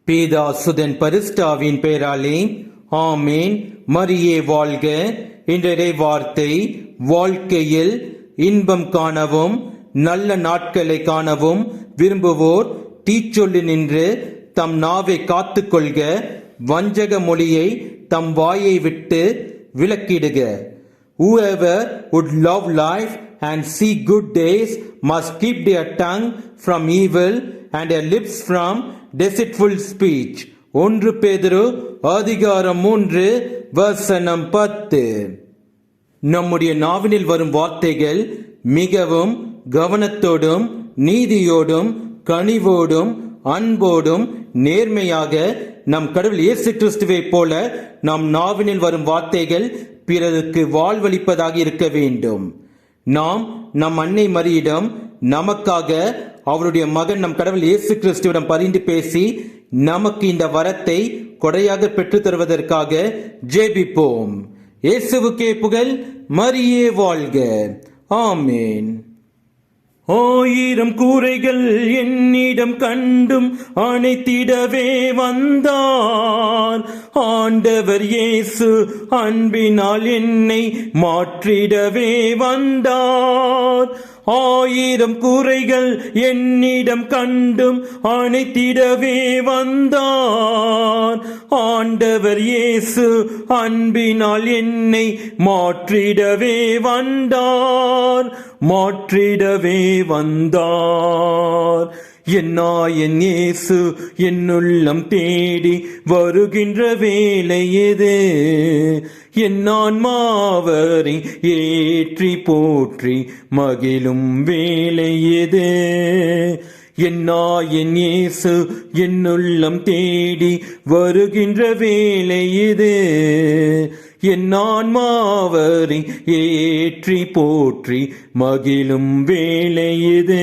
பீதா சுதன் பரிசுத்தாவின் பெயராலே ஆமேன். மரியே வாழ்க. இன்றைய வார்த்தை, வாழ்க்கையில் இன்பம் காணவும் நல்ல நாட்களை காணவும் விரும்புவோர் தீச்சொல்லி நின்று தம் நாவை காத்துக்கொள்க, வஞ்சக மொழியை தம் வாயை விட்டு விலக்கிடுக. Whoever would love life and see good days must keep their tongue from evil and their lips from deceitful speech. 1 பேதுரு அதிகாரம் 3 வசனம் 10. நம்முடைய நாவினில் வரும் வார்த்தைகள் மிகவும் கவனத்தோடும் நீதியோடும் கனிவோடும் அன்போடும் நேர்மையாக நம் கடவுள் இயேசு கிறிஸ்துவை போல நம் நாவினில் வரும் வார்த்தைகள் பிறருக்கு வாழ்வளிப்பதாக இருக்க வேண்டும். நாம் நம் அன்னை மரியிடம் நமக்காக அவருடைய மகன் நம் கடவுள் இயேசு கிறிஸ்துவிடம் பரிந்து பேசி நமக்கு இந்த வரத்தை கொடையாக பெற்று தருவதற்காக ஜெபிப்போம். இயேசுவுக்கே புகழ், மரியே வாழ்க. ஆமேன். 1000 கூரைகள் என்னிடம் கண்டும் அணைத்திடவே வந்தார். ஆண்டவர் இயேசு அன்பினால் என்னை மாற்றிடவே வந்தார். 1000 கூரைகள் என்னிடம் கண்டும் அணைத்திடவே வந்தார். ஆண்டவர் இயேசு அன்பினால் என்னை மாற்றிடவே வந்தார், மாற்றிடவே வந்தார். என் இயேசு என்னுள்ளம் தேடி வருகின்ற வேலை எது? என் ஆன்மாவரை ஏற்றி போற்றி மகிழும் வேலை எது? என் இயேசு என்னுள்ளம் தேடி வருகின்ற வேலை எது? என் ஆன்மாவரை ஏற்றி போற்றி மகிழும் வேலை எது?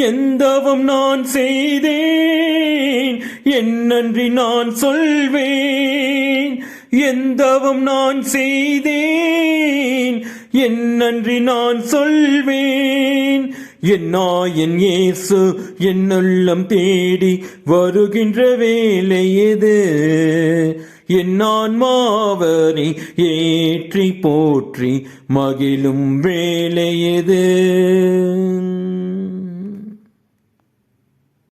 எந்தவம் நான் செய்தேன் என் நன்றி நான் சொல்வேன். எந்தவம் நான் செய்தேன் என் நன்றி நான் சொல்வேன். என் இயேசு என்னுள்ளம் தேடி வருகின்ற வேலை எது? என் ஆன்மாவரை ஏற்றி போற்றி மகிழும் வேலை எது?